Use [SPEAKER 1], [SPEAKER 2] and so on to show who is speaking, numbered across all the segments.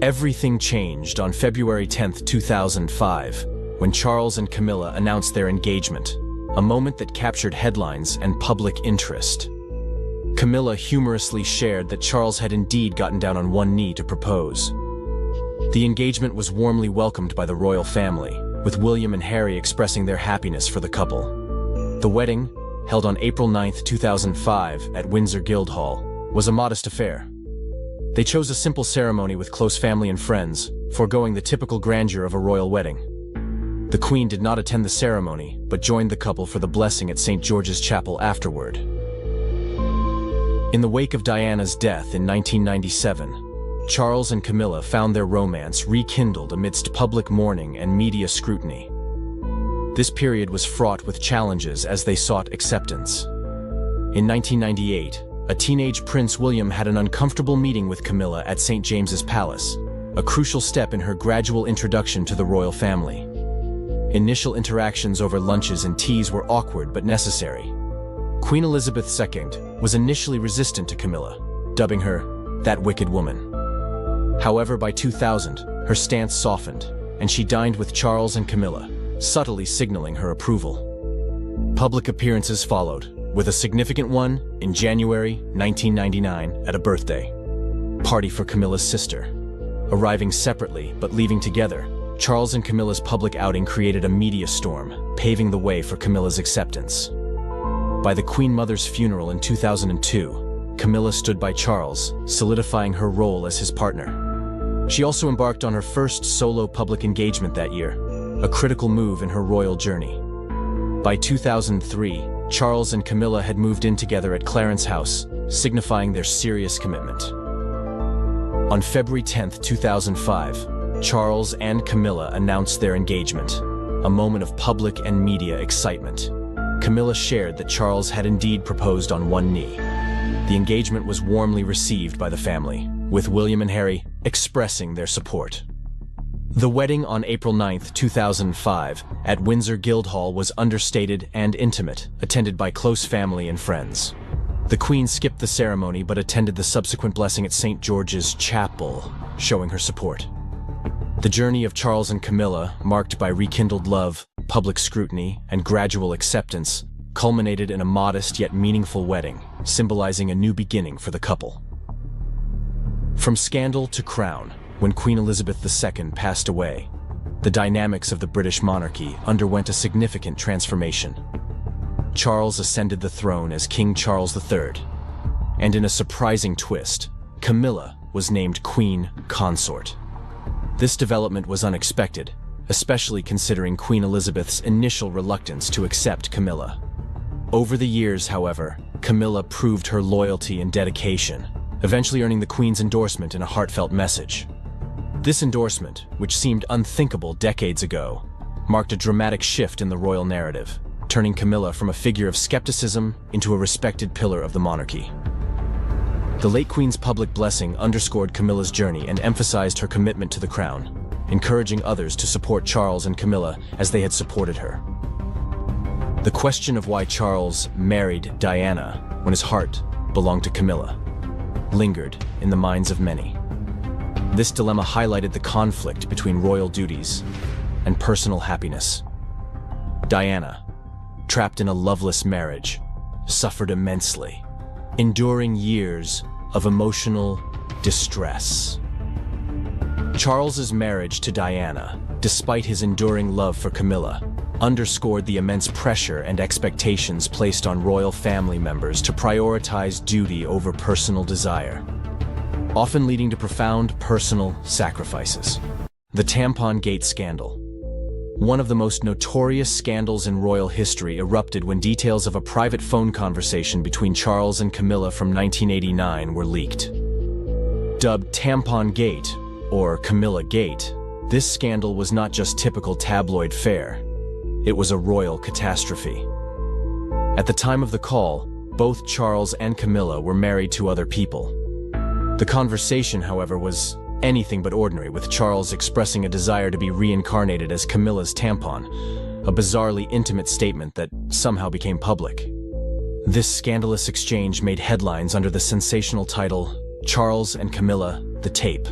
[SPEAKER 1] Everything changed on February 10, 2005, when Charles and Camilla announced their engagement, a moment that captured headlines and public interest. Camilla humorously shared that Charles had indeed gotten down on one knee to propose. The engagement was warmly welcomed by the royal family, with William and Harry expressing their happiness for the couple. The wedding, held on April 9, 2005, at Windsor Guildhall, was a modest affair. They chose a simple ceremony with close family and friends, foregoing the typical grandeur of a royal wedding. The Queen did not attend the ceremony, but joined the couple for the blessing at St. George's Chapel afterward. In the wake of Diana's death in 1997, Charles and Camilla found their romance rekindled amidst public mourning and media scrutiny. This period was fraught with challenges as they sought acceptance. In 1998, a teenage Prince William had an uncomfortable meeting with Camilla at St. James's Palace, a crucial step in her gradual introduction to the royal family. Initial interactions over lunches and teas were awkward but necessary. Queen Elizabeth II was initially resistant to Camilla, dubbing her "that wicked woman." However, by 2000, her stance softened, and she dined with Charles and Camilla, subtly signaling her approval. Public appearances followed, with a significant one in January 1999 at a birthday party for Camilla's sister. Arriving separately but leaving together, Charles and Camilla's public outing created a media storm, paving the way for Camilla's acceptance. By the Queen Mother's funeral in 2002, Camilla stood by Charles, solidifying her role as his partner. She also embarked on her first solo public engagement that year, a critical move in her royal journey. By 2003, Charles and Camilla had moved in together at Clarence House, signifying their serious commitment. On February 10, 2005, Charles and Camilla announced their engagement, a moment of public and media excitement. Camilla shared that Charles had indeed proposed on one knee. The engagement was warmly received by the family, with William and Harry expressing their support. The wedding on April 9, 2005, at Windsor Guildhall was understated and intimate, attended by close family and friends. The Queen skipped the ceremony but attended the subsequent blessing at St. George's Chapel, showing her support. The journey of Charles and Camilla, marked by rekindled love, public scrutiny, and gradual acceptance, culminated in a modest yet meaningful wedding, symbolizing a new beginning for the couple. From scandal to crown, when Queen Elizabeth II passed away, the dynamics of the British monarchy underwent a significant transformation. Charles ascended the throne as King Charles III, and in a surprising twist, Camilla was named Queen Consort. This development was unexpected, especially considering Queen Elizabeth's initial reluctance to accept Camilla. Over the years, however, Camilla proved her loyalty and dedication, eventually earning the Queen's endorsement in a heartfelt message. This endorsement, which seemed unthinkable decades ago, marked a dramatic shift in the royal narrative, turning Camilla from a figure of skepticism into a respected pillar of the monarchy. The late Queen's public blessing underscored Camilla's journey and emphasized her commitment to the crown, encouraging others to support Charles and Camilla as they had supported her. The question of why Charles married Diana when his heart belonged to Camilla lingered in the minds of many. This dilemma highlighted the conflict between royal duties and personal happiness. Diana, trapped in a loveless marriage, suffered immensely, enduring years of emotional distress. Charles's marriage to Diana, despite his enduring love for Camilla, underscored the immense pressure and expectations placed on royal family members to prioritize duty over personal desire, often leading to profound personal sacrifices. The Tampon Gate scandal. One of the most notorious scandals in royal history erupted when details of a private phone conversation between Charles and Camilla from 1989 were leaked. Dubbed Tampon Gate, or Camilla Gate, this scandal was not just typical tabloid fare. It was a royal catastrophe. At the time of the call, both Charles and Camilla were married to other people. The conversation, however, was anything but ordinary, with Charles expressing a desire to be reincarnated as Camilla's tampon, a bizarrely intimate statement that somehow became public. This scandalous exchange made headlines under the sensational title, "Charles and Camilla, the Tape."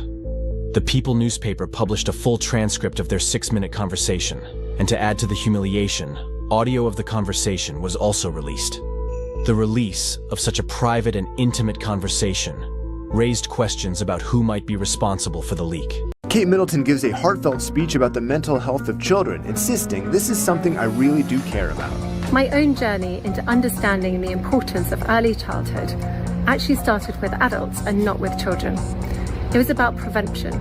[SPEAKER 1] The People newspaper published a full transcript of their 6-minute conversation, and to add to the humiliation, audio of the conversation was also released. The release of such a private and intimate conversation raised questions about who might be responsible for the leak.
[SPEAKER 2] Kate Middleton gives a heartfelt speech about the mental health of children, insisting this is something I really do care about.
[SPEAKER 3] My own journey into understanding the importance of early childhood actually started with adults and not with children. It was about prevention.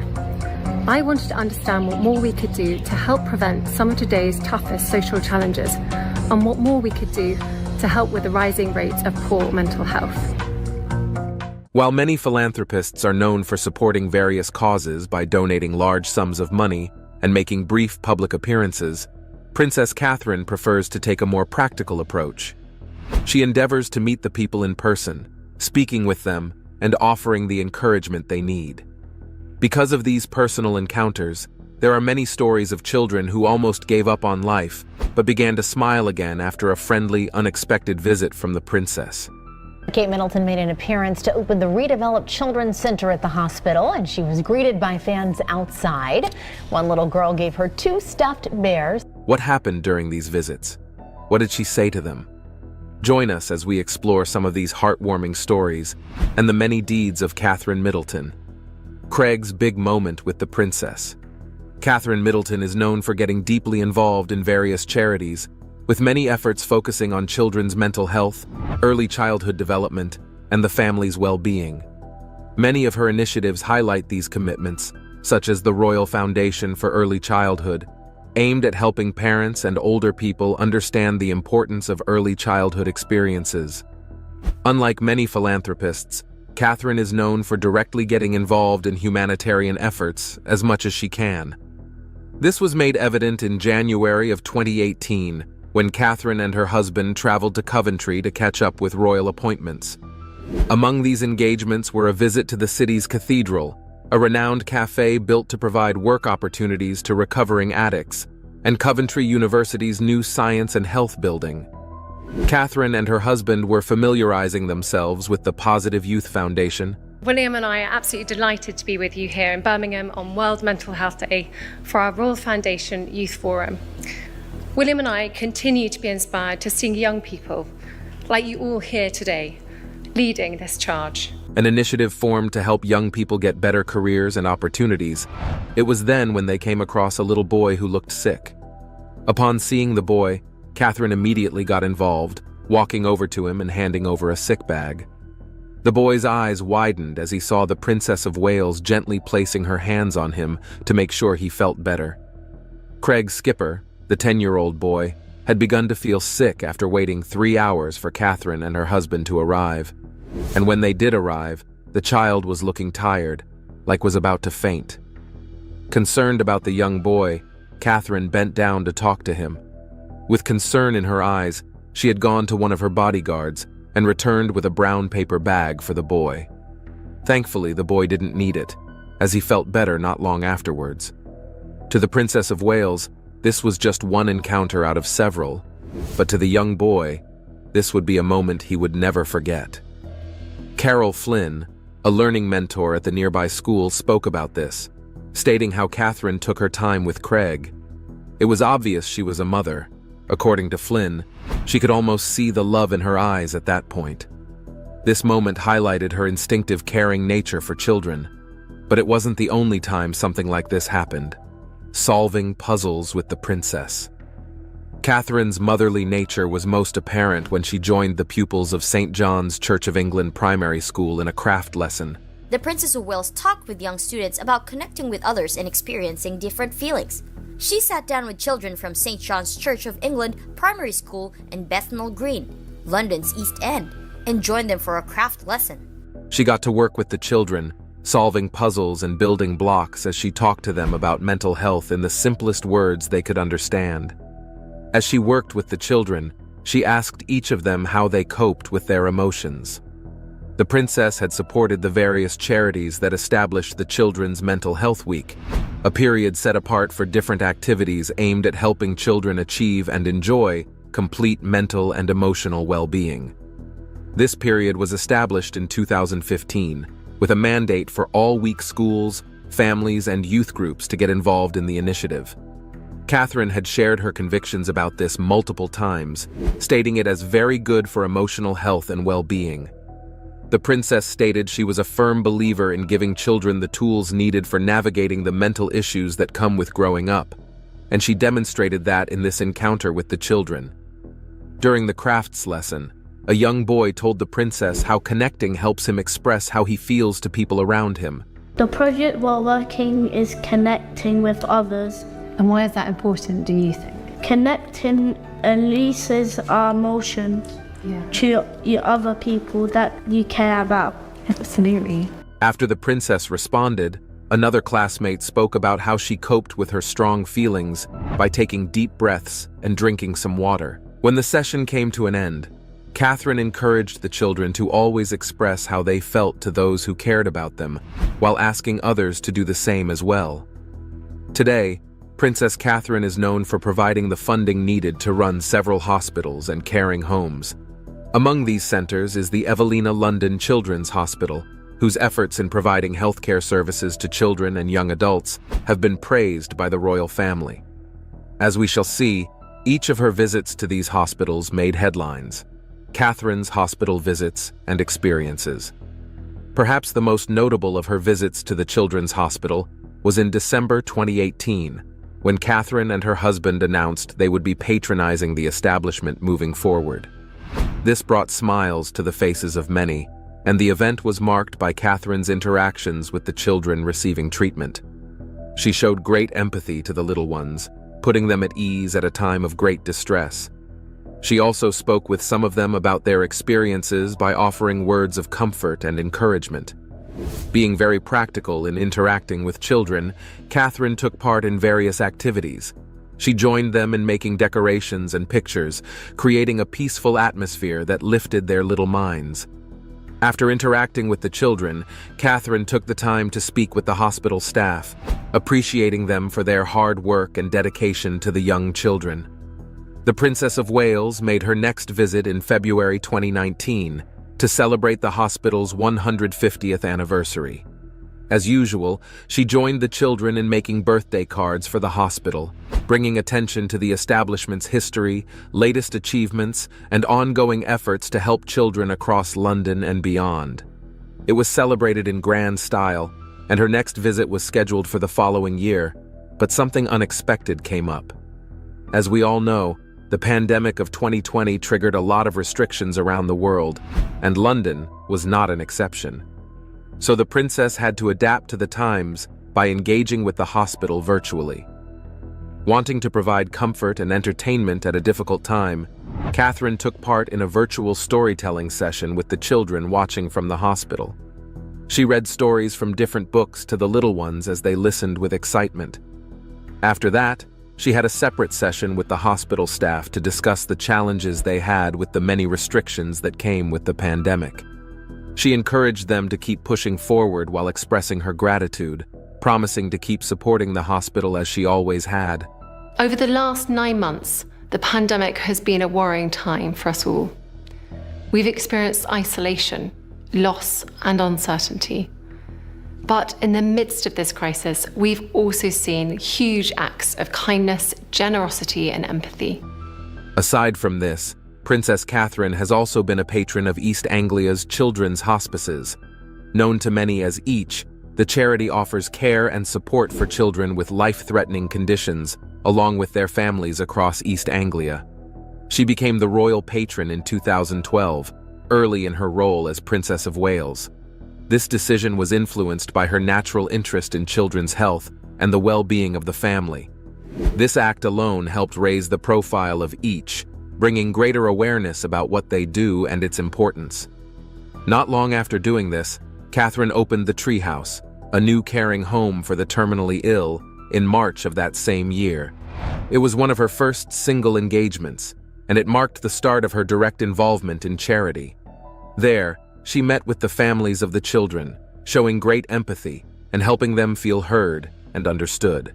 [SPEAKER 3] I wanted to understand what more we could do to help prevent some of today's toughest social challenges, and what more we could do to help with the rising rates of poor mental health.
[SPEAKER 4] While many philanthropists are known for supporting various causes by donating large sums of money and making brief public appearances, Princess Catherine prefers to take a more practical approach. She endeavors to meet the people in person, speaking with them and offering the encouragement they need. Because of these personal encounters, there are many stories of children who almost gave up on life but began to smile again after a friendly, unexpected visit from the princess.
[SPEAKER 5] Kate Middleton made an appearance to open the redeveloped children's center at the hospital, and she was greeted by fans outside. One little girl gave her 2 stuffed bears.
[SPEAKER 4] What happened during these visits? What did she say to them? Join us as we explore some of these heartwarming stories and the many deeds of Catherine Middleton. Craig's big moment with the princess. Catherine Middleton is known for getting deeply involved in various charities, with many efforts focusing on children's mental health, early childhood development, and the family's well-being. Many of her initiatives highlight these commitments, such as the Royal Foundation for Early Childhood, aimed at helping parents and older people understand the importance of early childhood experiences. Unlike many philanthropists, Catherine is known for directly getting involved in humanitarian efforts as much as she can. This was made evident in January of 2018, when Catherine and her husband traveled to Coventry to catch up with royal appointments. Among these engagements were a visit to the city's cathedral, a renowned cafe built to provide work opportunities to recovering addicts, and Coventry University's new science and health building. Catherine and her husband were familiarizing themselves with the Positive Youth Foundation.
[SPEAKER 3] William and I are absolutely delighted to be with you here in Birmingham on World Mental Health Day for our Royal Foundation Youth Forum. William and I continue to be inspired to see young people, like you all here today, leading this charge.
[SPEAKER 4] An initiative formed to help young people get better careers and opportunities. It was then when they came across a little boy who looked sick. Upon seeing the boy, Catherine immediately got involved, walking over to him and handing over a sick bag. The boy's eyes widened as he saw the Princess of Wales gently placing her hands on him to make sure he felt better. Craig Skipper, the 10-year-old boy, had begun to feel sick after waiting 3 hours for Catherine and her husband to arrive. And when they did arrive, the child was looking tired, like was about to faint. Concerned about the young boy, Catherine bent down to talk to him. With concern in her eyes, she had gone to one of her bodyguards and returned with a brown paper bag for the boy. Thankfully, the boy didn't need it, as he felt better not long afterwards. To the Princess of Wales, this was just one encounter out of several, but to the young boy, this would be a moment he would never forget. Carol Flynn, a learning mentor at the nearby school, spoke about this, stating how Catherine took her time with Craig. It was obvious she was a mother. According to Flynn, she could almost see the love in her eyes at that point. This moment highlighted her instinctive caring nature for children, but it wasn't the only time something like this happened. Solving puzzles with the princess. Catherine's motherly nature was most apparent when she joined the pupils of St. John's Church of England Primary School in a craft lesson.
[SPEAKER 6] The Princess of Wales talked with young students about connecting with others and experiencing different feelings. She sat down with children from St. John's Church of England Primary School in Bethnal Green, London's East End, and joined them for a craft lesson.
[SPEAKER 4] She got to work with the children, solving puzzles and building blocks as she talked to them about mental health in the simplest words they could understand. As she worked with the children, she asked each of them how they coped with their emotions. The princess had supported the various charities that established the Children's Mental Health Week, a period set apart for different activities aimed at helping children achieve and enjoy complete mental and emotional well-being. This period was established in 2015, with a mandate for all week schools, families, and youth groups to get involved in the initiative. Catherine had shared her convictions about this multiple times, stating it as very good for emotional health and well-being. The princess stated she was a firm believer in giving children the tools needed for navigating the mental issues that come with growing up, and she demonstrated that in this encounter with the children. During the crafts lesson, a young boy told the princess how connecting helps him express how he feels to people around him.
[SPEAKER 7] The project we're working is connecting with others.
[SPEAKER 3] And why is that important, do you think?
[SPEAKER 7] Connecting releases our emotions to your other people that you care about.
[SPEAKER 3] Absolutely.
[SPEAKER 4] After the princess responded, another classmate spoke about how she coped with her strong feelings by taking deep breaths and drinking some water. When the session came to an end, Catherine encouraged the children to always express how they felt to those who cared about them, while asking others to do the same as well. Today, Princess Catherine is known for providing the funding needed to run several hospitals and caring homes. Among these centers is the Evelina London Children's Hospital, whose efforts in providing healthcare services to children and young adults have been praised by the royal family. As we shall see, each of her visits to these hospitals made headlines. Catherine's hospital visits and experiences. Perhaps the most notable of her visits to the Children's Hospital was in December 2018, when Catherine and her husband announced they would be patronizing the establishment moving forward. This brought smiles to the faces of many, and the event was marked by Catherine's interactions with the children receiving treatment. She showed great empathy to the little ones, putting them at ease at a time of great distress. She also spoke with some of them about their experiences by offering words of comfort and encouragement. Being very practical in interacting with children, Catherine took part in various activities. She joined them in making decorations and pictures, creating a peaceful atmosphere that lifted their little minds. After interacting with the children, Catherine took the time to speak with the hospital staff, appreciating them for their hard work and dedication to the young children. The Princess of Wales made her next visit in February 2019 to celebrate the hospital's 150th anniversary. As usual, she joined the children in making birthday cards for the hospital, bringing attention to the establishment's history, latest achievements, and ongoing efforts to help children across London and beyond. It was celebrated in grand style, and her next visit was scheduled for the following year, but something unexpected came up. As we all know, the pandemic of 2020 triggered a lot of restrictions around the world, and London was not an exception. So the princess had to adapt to the times by engaging with the hospital virtually. Wanting to provide comfort and entertainment at a difficult time, Catherine took part in a virtual storytelling session with the children watching from the hospital. She read stories from different books to the little ones as they listened with excitement. After that, she had a separate session with the hospital staff to discuss the challenges they had with the many restrictions that came with the pandemic. She encouraged them to keep pushing forward while expressing her gratitude, promising to keep supporting the hospital as she always had.
[SPEAKER 3] Over the last 9 months, the pandemic has been a worrying time for us all. We've experienced isolation, loss, and uncertainty. But in the midst of this crisis, we've also seen huge acts of kindness, generosity, and empathy.
[SPEAKER 4] Aside from this, Princess Catherine has also been a patron of East Anglia's children's hospices. Known to many as EACH, the charity offers care and support for children with life-threatening conditions, along with their families across East Anglia. She became the royal patron in 2012, early in her role as Princess of Wales. This decision was influenced by her natural interest in children's health and the well-being of the family. This act alone helped raise the profile of EACH, bringing greater awareness about what they do and its importance. Not long after doing this, Catherine opened the Treehouse, a new caring home for the terminally ill, in March of that same year. It was one of her first single engagements, and it marked the start of her direct involvement in charity. There, she met with the families of the children, showing great empathy and helping them feel heard and understood.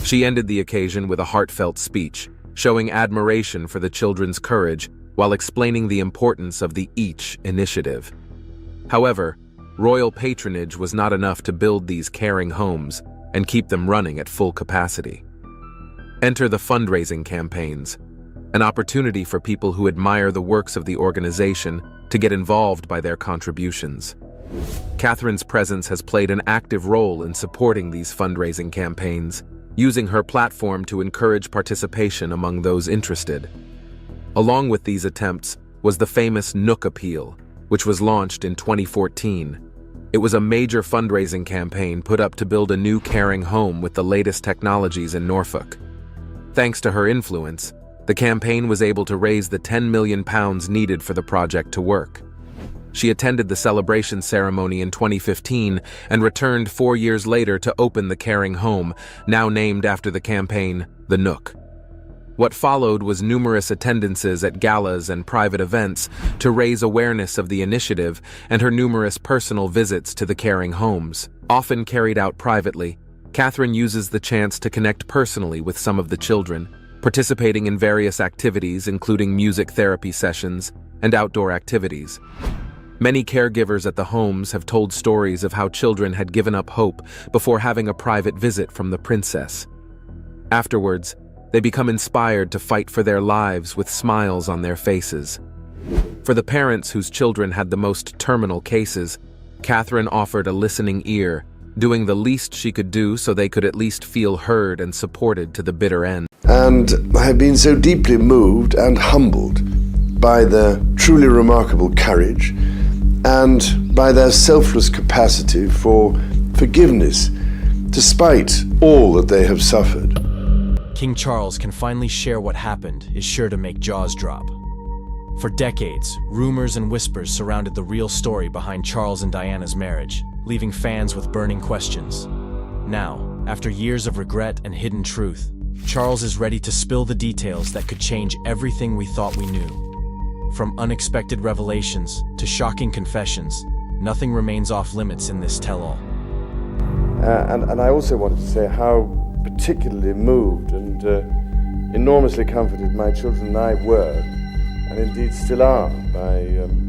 [SPEAKER 4] She ended the occasion with a heartfelt speech, showing admiration for the children's courage while explaining the importance of the EACH initiative. However, royal patronage was not enough to build these caring homes and keep them running at full capacity. Enter the fundraising campaigns, an opportunity for people who admire the works of the organization to get involved by their contributions. Catherine's presence has played an active role in supporting these fundraising campaigns, using her platform to encourage participation among those interested. Along with these attempts was the famous Nook Appeal, which was launched in 2014. It was a major fundraising campaign put up to build a new caring home with the latest technologies in Norfolk. Thanks to her influence, the campaign was able to raise the £10 million needed for the project to work. She attended the celebration ceremony in 2015 and returned 4 years later to open the caring home, now named after the campaign, The Nook. What followed was numerous attendances at galas and private events to raise awareness of the initiative and her numerous personal visits to the caring homes. Often carried out privately, Catherine uses the chance to connect personally with some of the children, participating in various activities including music therapy sessions and outdoor activities. Many caregivers at the homes have told stories of how children had given up hope before having a private visit from the princess. Afterwards, they become inspired to fight for their lives with smiles on their faces. For the parents whose children had the most terminal cases, Catherine offered a listening ear, doing the least she could do so they could at least feel heard and supported to the bitter end.
[SPEAKER 8] And I have been so deeply moved and humbled by their truly remarkable courage and by their selfless capacity for forgiveness, despite all that they have suffered.
[SPEAKER 1] King Charles can finally share what happened is sure to make jaws drop. For decades, rumors and whispers surrounded the real story behind Charles and Diana's marriage, leaving fans with burning questions. Now, after years of regret and hidden truth, Charles is ready to spill the details that could change everything we thought we knew. From unexpected revelations to shocking confessions, nothing remains off limits in this tell-all.
[SPEAKER 8] And I also wanted to say how particularly moved and enormously comforted my children and I were, and indeed still are, by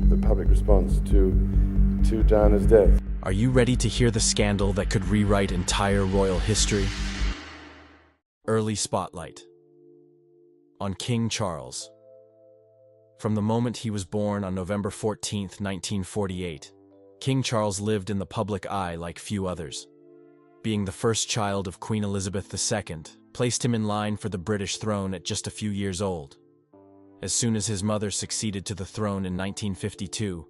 [SPEAKER 8] the public response to Diana's death.
[SPEAKER 1] Are you ready to hear the scandal that could rewrite entire royal history? Early spotlight on King Charles. From the moment he was born on November 14, 1948, King Charles lived in the public eye like few others. Being the first child of Queen Elizabeth II placed him in line for the British throne at just a few years old. As soon as his mother succeeded to the throne in 1952,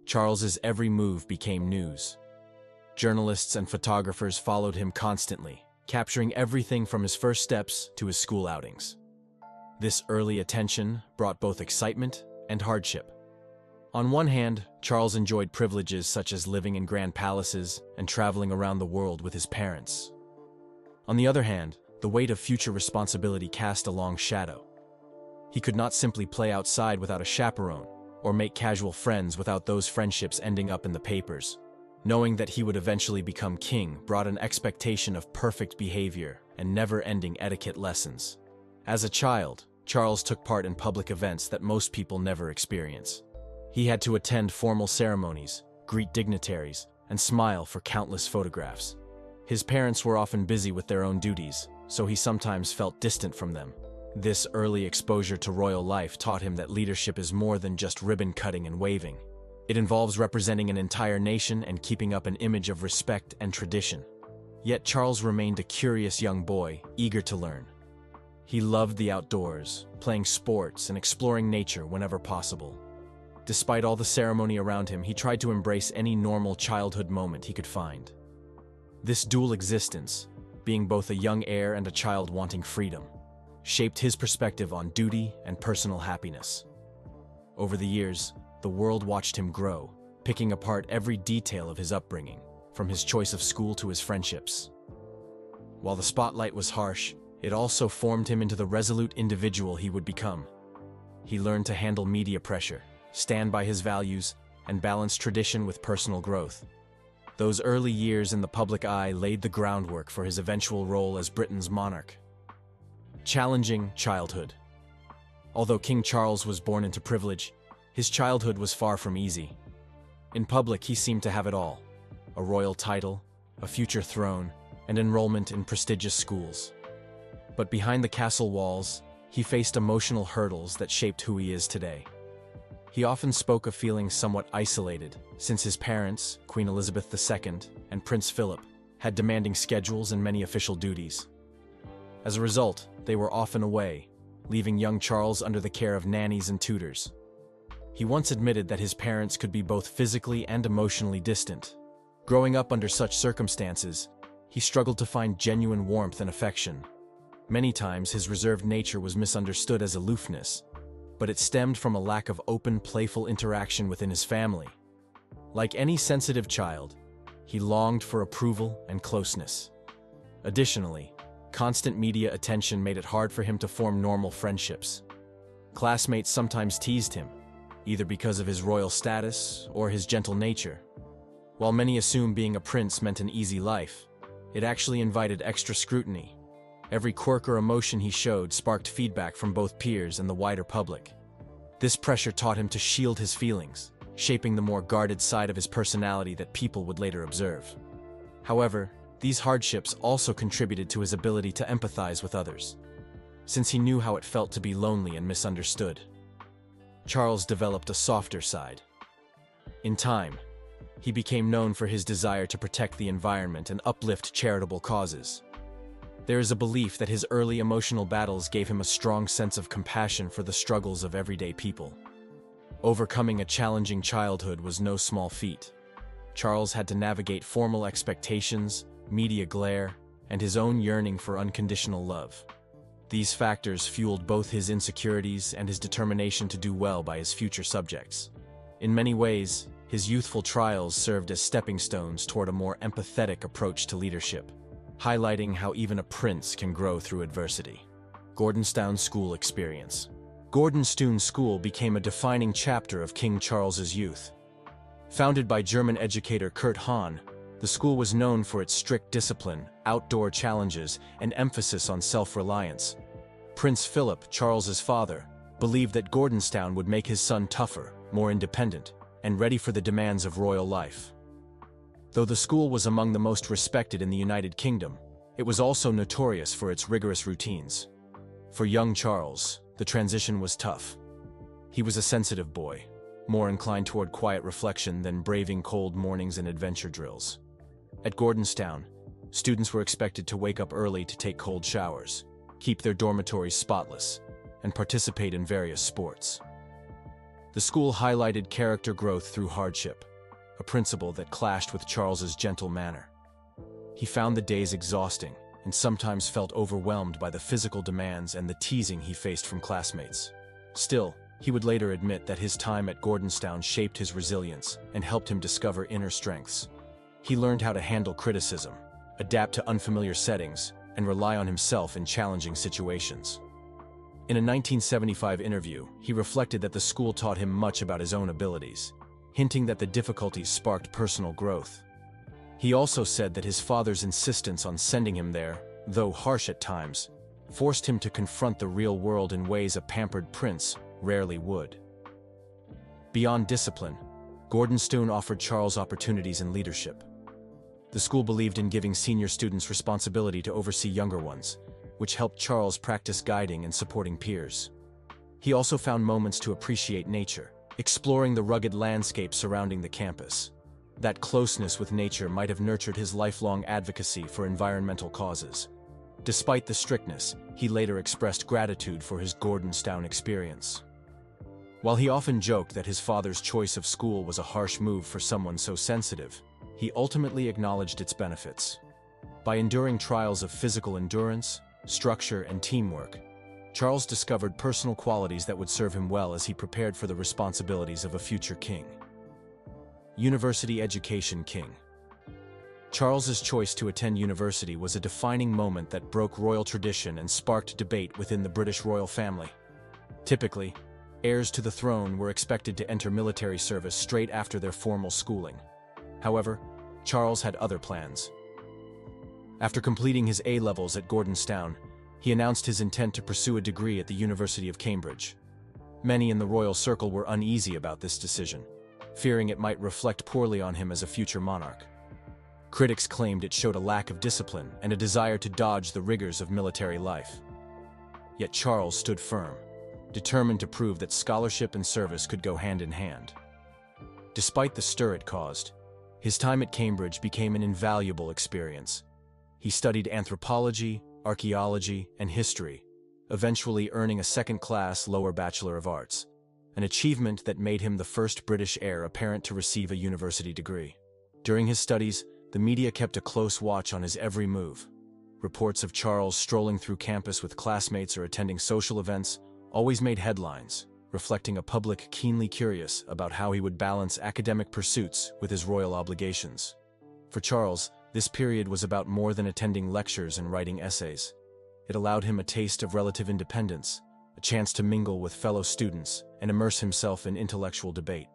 [SPEAKER 1] Charles's every move became news. Journalists and photographers followed him constantly, capturing everything from his first steps to his school outings. This early attention brought both excitement and hardship. On one hand, Charles enjoyed privileges such as living in grand palaces and traveling around the world with his parents. On the other hand, the weight of future responsibility cast a long shadow. He could not simply play outside without a chaperone, or make casual friends without those friendships ending up in the papers. Knowing that he would eventually become king brought an expectation of perfect behavior and never-ending etiquette lessons. As a child, Charles took part in public events that most people never experience. He had to attend formal ceremonies, greet dignitaries, and smile for countless photographs. His parents were often busy with their own duties, so he sometimes felt distant from them. This early exposure to royal life taught him that leadership is more than just ribbon cutting and waving. It involves representing an entire nation and keeping up an image of respect and tradition. Yet Charles remained a curious young boy, eager to learn. He loved the outdoors, playing sports and exploring nature whenever possible. Despite all the ceremony around him, he tried to embrace any normal childhood moment he could find. This dual existence, being both a young heir and a child wanting freedom, shaped his perspective on duty and personal happiness. Over the years, the world watched him grow, picking apart every detail of his upbringing, from his choice of school to his friendships. While the spotlight was harsh, it also formed him into the resolute individual he would become. He learned to handle media pressure, stand by his values, and balance tradition with personal growth. Those early years in the public eye laid the groundwork for his eventual role as Britain's monarch. Challenging childhood. Although King Charles was born into privilege, his childhood was far from easy. In public, he seemed to have it all: a royal title, a future throne, and enrollment in prestigious schools. But behind the castle walls, he faced emotional hurdles that shaped who he is today. He often spoke of feeling somewhat isolated, since his parents, Queen Elizabeth II and Prince Philip, had demanding schedules and many official duties. As a result, they were often away, leaving young Charles under the care of nannies and tutors. He once admitted that his parents could be both physically and emotionally distant. Growing up under such circumstances, he struggled to find genuine warmth and affection. Many times his reserved nature was misunderstood as aloofness, but it stemmed from a lack of open, playful interaction within his family. Like any sensitive child, he longed for approval and closeness. Additionally, constant media attention made it hard for him to form normal friendships. Classmates sometimes teased him, either because of his royal status or his gentle nature. While many assumed being a prince meant an easy life, it actually invited extra scrutiny. Every quirk or emotion he showed sparked feedback from both peers and the wider public. This pressure taught him to shield his feelings, shaping the more guarded side of his personality that people would later observe. However, these hardships also contributed to his ability to empathize with others, since he knew how it felt to be lonely and misunderstood. Charles developed a softer side. In time, he became known for his desire to protect the environment and uplift charitable causes. There is a belief that his early emotional battles gave him a strong sense of compassion for the struggles of everyday people. Overcoming a challenging childhood was no small feat. Charles had to navigate formal expectations, media glare, and his own yearning for unconditional love. These factors fueled both his insecurities and his determination to do well by his future subjects. In many ways, his youthful trials served as stepping stones toward a more empathetic approach to leadership, highlighting how even a prince can grow through adversity. Gordonstoun School experience. Gordonstoun School became a defining chapter of King Charles's youth. Founded by German educator Kurt Hahn, the school was known for its strict discipline, outdoor challenges, and emphasis on self-reliance. Prince Philip, Charles's father, believed that Gordonstoun would make his son tougher, more independent, and ready for the demands of royal life. Though the school was among the most respected in the United Kingdom, it was also notorious for its rigorous routines. For young Charles, the transition was tough. He was a sensitive boy, more inclined toward quiet reflection than braving cold mornings and adventure drills. At Gordonstoun, students were expected to wake up early to take cold showers, keep their dormitories spotless, and participate in various sports. The school highlighted character growth through hardship, a principle that clashed with Charles's gentle manner. He found the days exhausting and sometimes felt overwhelmed by the physical demands and the teasing he faced from classmates. Still, he would later admit that his time at Gordonstoun shaped his resilience and helped him discover inner strengths. He learned how to handle criticism, adapt to unfamiliar settings, and rely on himself in challenging situations. In a 1975 interview, he reflected that the school taught him much about his own abilities, hinting that the difficulties sparked personal growth. He also said that his father's insistence on sending him there, though harsh at times, forced him to confront the real world in ways a pampered prince rarely would. Beyond discipline, Gordonstoun offered Charles opportunities in leadership. The school believed in giving senior students responsibility to oversee younger ones, which helped Charles practice guiding and supporting peers. He also found moments to appreciate nature, exploring the rugged landscape surrounding the campus. That closeness with nature might have nurtured his lifelong advocacy for environmental causes. Despite the strictness, he later expressed gratitude for his Gordonstoun experience. While he often joked that his father's choice of school was a harsh move for someone so sensitive, he ultimately acknowledged its benefits. By enduring trials of physical endurance, structure, and teamwork, Charles discovered personal qualities that would serve him well as he prepared for the responsibilities of a future king. University education king. Charles's choice to attend university was a defining moment that broke royal tradition and sparked debate within the British royal family. Typically, heirs to the throne were expected to enter military service straight after their formal schooling. However, Charles had other plans. After completing his A-levels at Gordonstoun, he announced his intent to pursue a degree at the University of Cambridge. Many in the royal circle were uneasy about this decision, fearing it might reflect poorly on him as a future monarch. Critics claimed it showed a lack of discipline and a desire to dodge the rigors of military life. Yet Charles stood firm, determined to prove that scholarship and service could go hand in hand. Despite the stir it caused, his time at Cambridge became an invaluable experience. He studied anthropology, archaeology, and history, eventually earning a second-class lower Bachelor of Arts, an achievement that made him the first British heir apparent to receive a university degree. During his studies, the media kept a close watch on his every move. Reports of Charles strolling through campus with classmates or attending social events always made headlines, reflecting a public keenly curious about how he would balance academic pursuits with his royal obligations. For Charles, this period was about more than attending lectures and writing essays. It allowed him a taste of relative independence, a chance to mingle with fellow students and immerse himself in intellectual debate.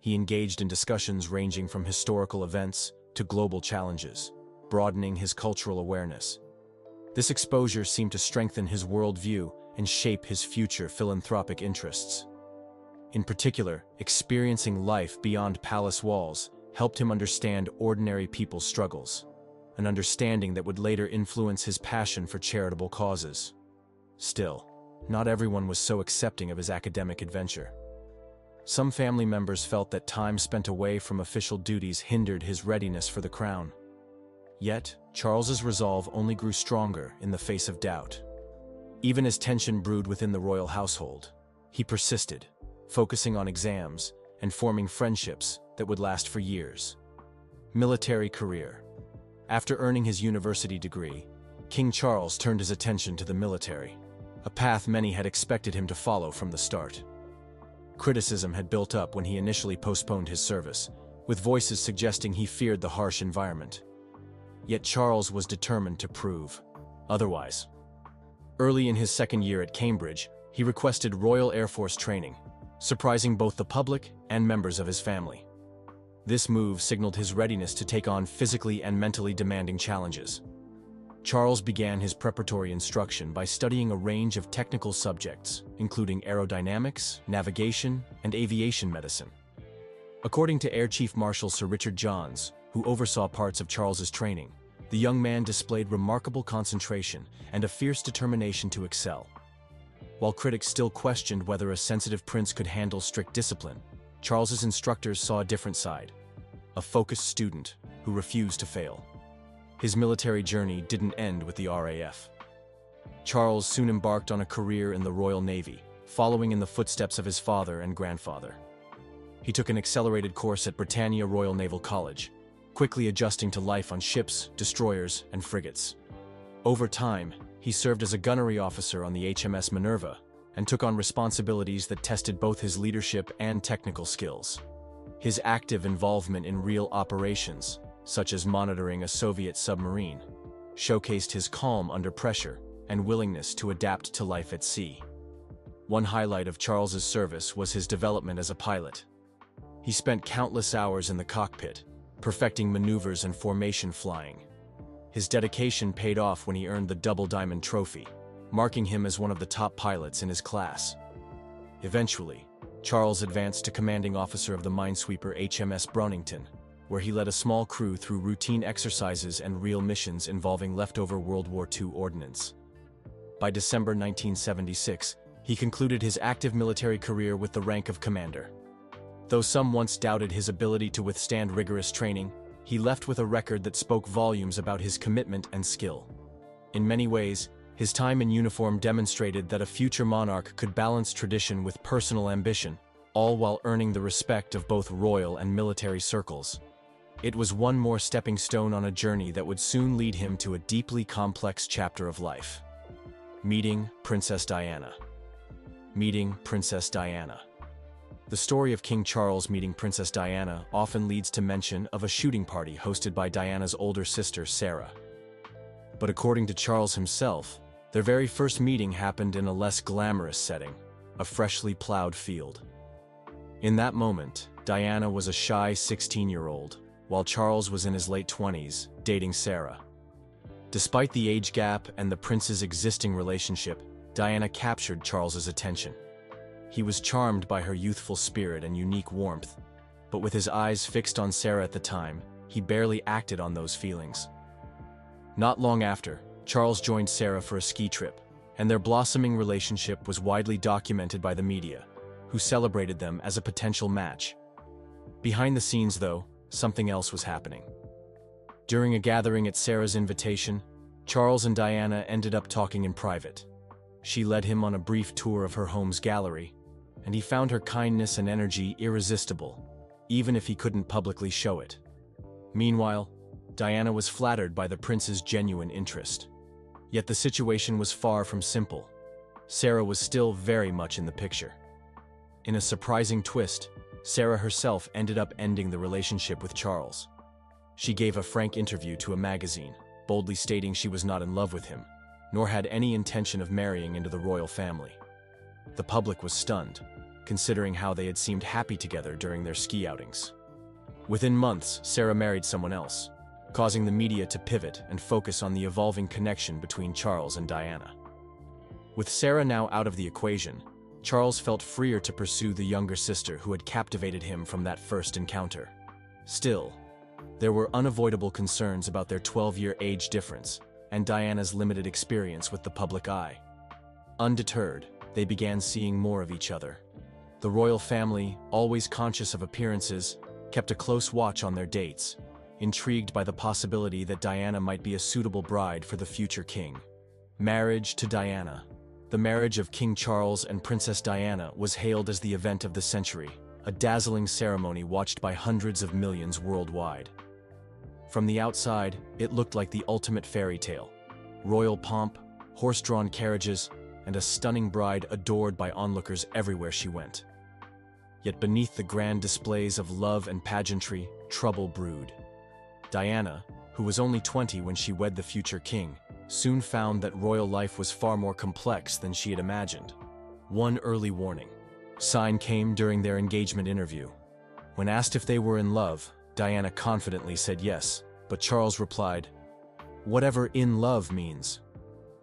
[SPEAKER 1] He engaged in discussions ranging from historical events to global challenges, broadening his cultural awareness. This exposure seemed to strengthen his worldview and shape his future philanthropic interests. In particular, experiencing life beyond palace walls helped him understand ordinary people's struggles, an understanding that would later influence his passion for charitable causes. Still, not everyone was so accepting of his academic adventure. Some family members felt that time spent away from official duties hindered his readiness for the crown. Yet, Charles's resolve only grew stronger in the face of doubt. Even as tension brewed within the royal household, he persisted, focusing on exams and forming friendships that would last for years. Military career. After earning his university degree, King Charles turned his attention to the military, a path many had expected him to follow from the start. Criticism had built up when he initially postponed his service, with voices suggesting he feared the harsh environment. Yet Charles was determined to prove otherwise. Early in his second year at Cambridge, he requested Royal Air Force training, surprising both the public and members of his family. This move signaled his readiness to take on physically and mentally demanding challenges. Charles began his preparatory instruction by studying a range of technical subjects, including aerodynamics, navigation, and aviation medicine. According to Air Chief Marshal Sir Richard Johns, who oversaw parts of Charles's training, the young man displayed remarkable concentration and a fierce determination to excel. While critics still questioned whether a sensitive prince could handle strict discipline, Charles's instructors saw a different side, a focused student who refused to fail. His military journey didn't end with the RAF. Charles soon embarked on a career in the Royal Navy, following in the footsteps of his father and grandfather. He took an accelerated course at Britannia Royal Naval College, quickly adjusting to life on ships, destroyers, and frigates. Over time, he served as a gunnery officer on the HMS Minerva and took on responsibilities that tested both his leadership and technical skills. His active involvement in real operations, such as monitoring a Soviet submarine, showcased his calm under pressure and willingness to adapt to life at sea. One highlight of Charles's service was his development as a pilot. He spent countless hours in the cockpit, perfecting maneuvers and formation flying. His dedication paid off when he earned the Double Diamond Trophy, marking him as one of the top pilots in his class. Eventually, Charles advanced to commanding officer of the minesweeper HMS Brownington, where he led a small crew through routine exercises and real missions involving leftover World War II ordnance. By December 1976, he concluded his active military career with the rank of commander. Though some once doubted his ability to withstand rigorous training, he left with a record that spoke volumes about his commitment and skill. In many ways, his time in uniform demonstrated that a future monarch could balance tradition with personal ambition, all while earning the respect of both royal and military circles. It was one more stepping stone on a journey that would soon lead him to a deeply complex chapter of life. Meeting Princess Diana. Meeting Princess Diana. The story of King Charles meeting Princess Diana often leads to mention of a shooting party hosted by Diana's older sister, Sarah. But according to Charles himself, their very first meeting happened in a less glamorous setting, a freshly plowed field. In that moment, Diana was a shy 16-year-old, while Charles was in his late 20s, dating Sarah. Despite the age gap and the prince's existing relationship, Diana captured Charles's attention. He was charmed by her youthful spirit and unique warmth, But with his eyes fixed on Sarah at the time, he barely acted on those feelings. Not long after, Charles joined Sarah for a ski trip, and their blossoming relationship was widely documented by the media, who celebrated them as a potential match. Behind the scenes, though, something else was happening. During a gathering at Sarah's invitation, Charles and Diana ended up talking in private. She led him on a brief tour of her home's gallery, and he found her kindness and energy irresistible, even if he couldn't publicly show it. Meanwhile, Diana was flattered by the prince's genuine interest. Yet the situation was far from simple. Sarah was still very much in the picture. In a surprising twist, Sarah herself ended up ending the relationship with Charles. She gave a frank interview to a magazine, boldly stating she was not in love with him, nor had any intention of marrying into the royal family. The public was stunned, considering how they had seemed happy together during their ski outings. Within months, Sarah married someone else, causing the media to pivot and focus on the evolving connection between Charles and Diana. With Sarah now out of the equation, Charles felt freer to pursue the younger sister who had captivated him from that first encounter. Still, there were unavoidable concerns about their 12-year age difference and Diana's limited experience with the public eye. Undeterred, they began seeing more of each other. The royal family, always conscious of appearances, kept a close watch on their dates, intrigued by the possibility that Diana might be a suitable bride for the future king. Marriage to Diana. The marriage of King Charles and Princess Diana was hailed as the event of the century, a dazzling ceremony watched by hundreds of millions worldwide. From the outside, it looked like the ultimate fairy tale. Royal pomp, horse-drawn carriages, and a stunning bride adored by onlookers everywhere she went. Yet beneath the grand displays of love and pageantry, trouble brewed. Diana, who was only 20 when she wed the future king, soon found that royal life was far more complex than she had imagined. One early warning sign came during their engagement interview. When asked if they were in love, Diana confidently said yes, but Charles replied, "Whatever in love means."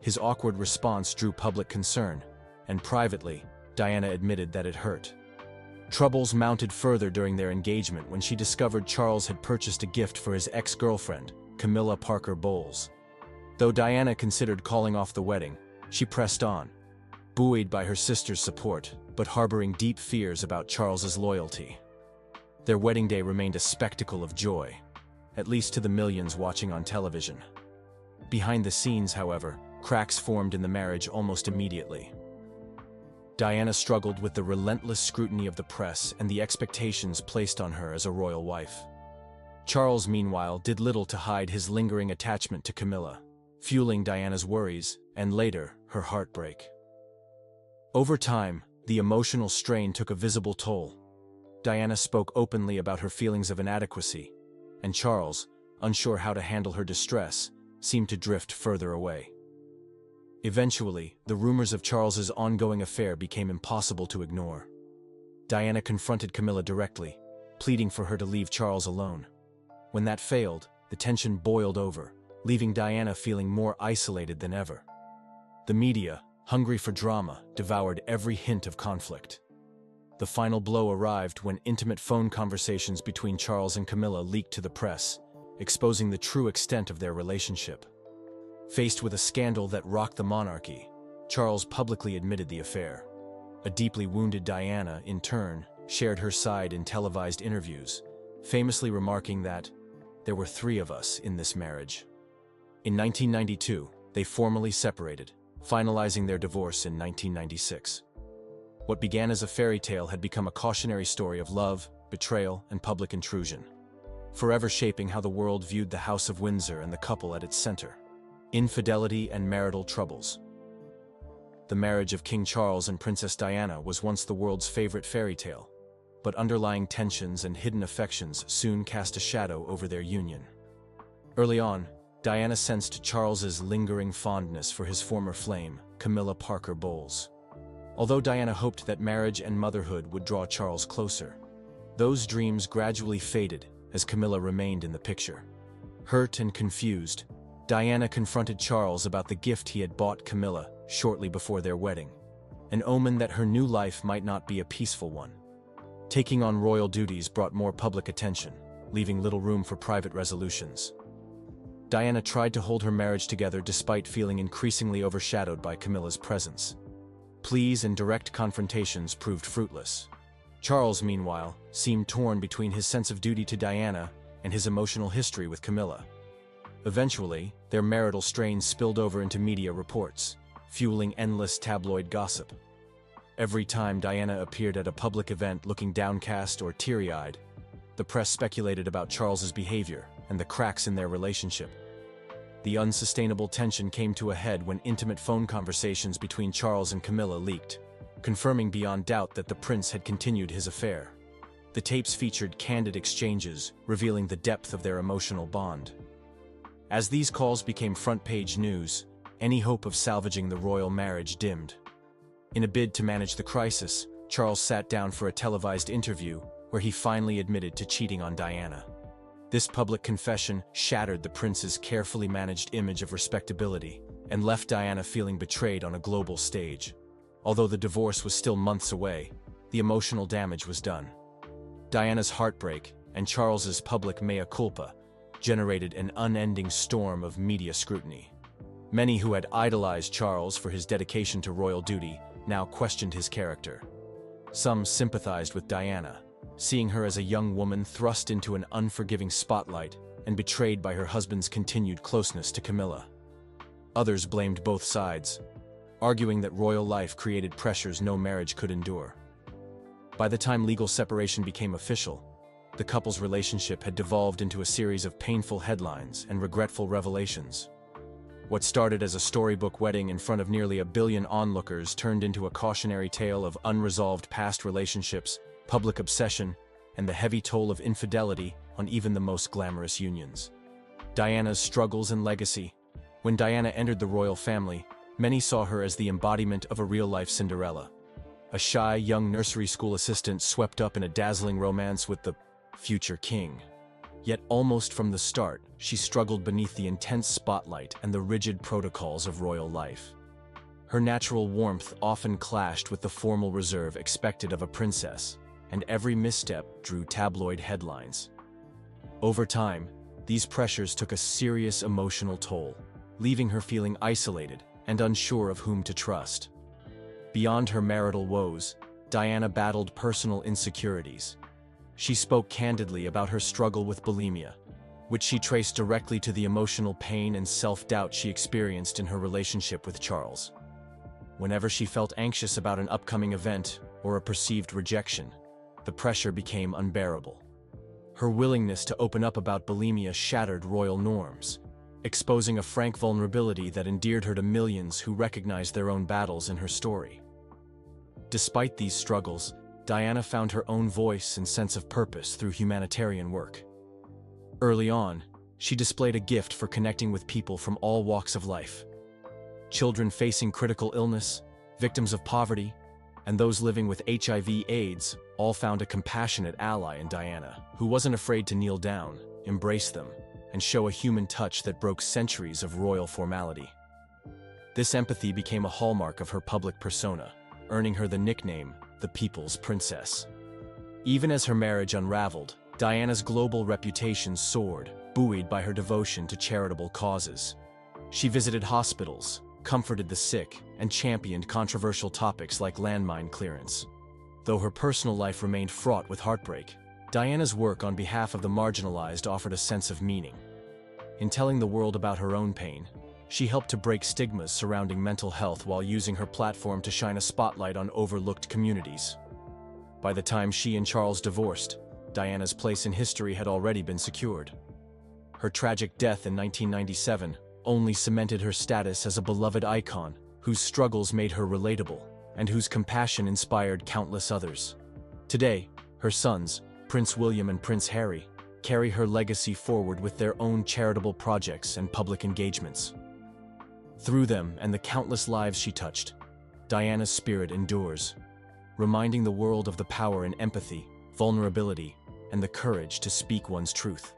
[SPEAKER 1] His awkward response drew public concern, and privately, Diana admitted that it hurt. Troubles mounted further during their engagement when she discovered Charles had purchased a gift for his ex-girlfriend, Camilla Parker Bowles. Though Diana considered calling off the wedding, she pressed on, buoyed by her sister's support, but harboring deep fears about Charles's loyalty. Their wedding day remained a spectacle of joy, at least to the millions watching on television. Behind the scenes, however, cracks formed in the marriage almost immediately. Diana struggled with the relentless scrutiny of the press and the expectations placed on her as a royal wife. Charles, meanwhile, did little to hide his lingering attachment to Camilla, fueling Diana's worries and later her heartbreak. Over time, the emotional strain took a visible toll. Diana spoke openly about her feelings of inadequacy, and Charles, unsure how to handle her distress, seemed to drift further away. Eventually, the rumors of Charles's ongoing affair became impossible to ignore. Diana confronted Camilla directly, pleading for her to leave Charles alone. When that failed, the tension boiled over, leaving Diana feeling more isolated than ever. The media, hungry for drama, devoured every hint of conflict. The final blow arrived when intimate phone conversations between Charles and Camilla leaked to the press, exposing the true extent of their relationship. Faced with a scandal that rocked the monarchy, Charles publicly admitted the affair. A deeply wounded Diana, in turn, shared her side in televised interviews, famously remarking that, "There were 3 of us in this marriage." In 1992, they formally separated, finalizing their divorce in 1996. What began as a fairy tale had become a cautionary story of love, betrayal, and public intrusion, forever shaping how the world viewed the House of Windsor and the couple at its center. Infidelity and marital troubles. The marriage of King Charles and Princess Diana was once the world's favorite fairy tale, but underlying tensions and hidden affections soon cast a shadow over their union. Early on, Diana sensed Charles's lingering fondness for his former flame, Camilla Parker Bowles. Although Diana hoped that marriage and motherhood would draw Charles closer, those dreams gradually faded as Camilla remained in the picture. Hurt and confused, Diana confronted Charles about the gift he had bought Camilla shortly before their wedding, an omen that her new life might not be a peaceful one. Taking on royal duties brought more public attention, leaving little room for private resolutions. Diana tried to hold her marriage together despite feeling increasingly overshadowed by Camilla's presence. Pleas and direct confrontations proved fruitless. Charles, meanwhile, seemed torn between his sense of duty to Diana and his emotional history with Camilla. Eventually, their marital strains spilled over into media reports, fueling endless tabloid gossip. Every time Diana appeared at a public event looking downcast or teary-eyed, the press speculated about Charles's behavior and the cracks in their relationship. The unsustainable tension came to a head when intimate phone conversations between Charles and Camilla leaked, confirming beyond doubt that the prince had continued his affair. The tapes featured candid exchanges, revealing the depth of their emotional bond. As these calls became front-page news, any hope of salvaging the royal marriage dimmed. In a bid to manage the crisis, Charles sat down for a televised interview where he finally admitted to cheating on Diana. This public confession shattered the prince's carefully managed image of respectability and left Diana feeling betrayed on a global stage. Although the divorce was still months away, the emotional damage was done. Diana's heartbreak and Charles's public mea culpa generated an unending storm of media scrutiny. Many who had idolized Charles for his dedication to royal duty now questioned his character. Some sympathized with Diana, seeing her as a young woman thrust into an unforgiving spotlight and betrayed by her husband's continued closeness to Camilla. Others blamed both sides, arguing that royal life created pressures no marriage could endure. By the time legal separation became official, the couple's relationship had devolved into a series of painful headlines and regretful revelations. What started as a storybook wedding in front of nearly 1 billion onlookers turned into a cautionary tale of unresolved past relationships, public obsession, and the heavy toll of infidelity on even the most glamorous unions. Diana's struggles and legacy. When Diana entered the royal family, many saw her as the embodiment of a real-life Cinderella. A shy young nursery school assistant swept up in a dazzling romance with the future king. Yet almost from the start, she struggled beneath the intense spotlight and the rigid protocols of royal life. Her natural warmth often clashed with the formal reserve expected of a princess, and every misstep drew tabloid headlines. Over time, these pressures took a serious emotional toll, leaving her feeling isolated and unsure of whom to trust. Beyond her marital woes, Diana battled personal insecurities. She spoke candidly about her struggle with bulimia, which she traced directly to the emotional pain and self-doubt she experienced in her relationship with Charles. Whenever she felt anxious about an upcoming event or a perceived rejection, the pressure became unbearable. Her willingness to open up about bulimia shattered royal norms, exposing a frank vulnerability that endeared her to millions who recognized their own battles in her story. Despite these struggles, Diana found her own voice and sense of purpose through humanitarian work. Early on, she displayed a gift for connecting with people from all walks of life. Children facing critical illness, victims of poverty, and those living with HIV/AIDS all found a compassionate ally in Diana, who wasn't afraid to kneel down, embrace them, and show a human touch that broke centuries of royal formality. This empathy became a hallmark of her public persona, earning her the nickname, the People's Princess. Even as her marriage unraveled, Diana's global reputation soared, buoyed by her devotion to charitable causes. She visited hospitals, comforted the sick, and championed controversial topics like landmine clearance. Though her personal life remained fraught with heartbreak, Diana's work on behalf of the marginalized offered a sense of meaning. In telling the world about her own pain, she helped to break stigmas surrounding mental health while using her platform to shine a spotlight on overlooked communities. By the time she and Charles divorced, Diana's place in history had already been secured. Her tragic death in 1997 only cemented her status as a beloved icon whose struggles made her relatable and whose compassion inspired countless others. Today, her sons, Prince William and Prince Harry, carry her legacy forward with their own charitable projects and public engagements. Through them and the countless lives she touched, Diana's spirit endures, reminding the world of the power in empathy, vulnerability, and the courage to speak one's truth.